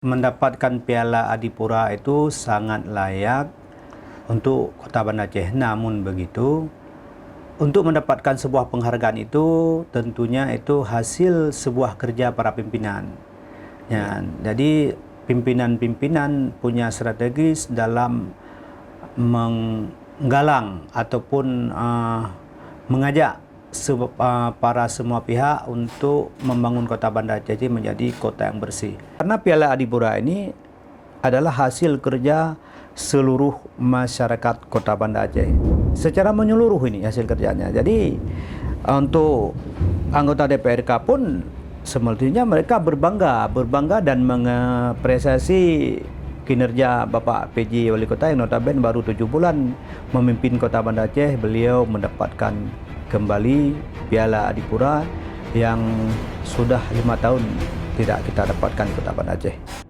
Mendapatkan Piala Adipura itu sangat layak untuk Kota Banda Aceh. Namun begitu, untuk mendapatkan sebuah penghargaan itu tentunya itu hasil sebuah kerja para pimpinan. Ya, jadi pimpinan-pimpinan punya strategis dalam menggalang ataupun mengajak para semua pihak untuk membangun Kota Banda Aceh menjadi kota yang bersih. Karena Piala Adipura ini adalah hasil kerja seluruh masyarakat Kota Banda Aceh. Secara menyeluruh ini hasil kerjanya. Jadi untuk anggota DPRK pun semestinya mereka berbangga dan mengapresiasi kinerja Bapak PJ Wali Kota yang notabene baru 7 bulan memimpin Kota Banda Aceh. Beliau mendapatkan kembali Piala Adipura yang sudah 5 tahun tidak kita dapatkan di Kota Banda Aceh.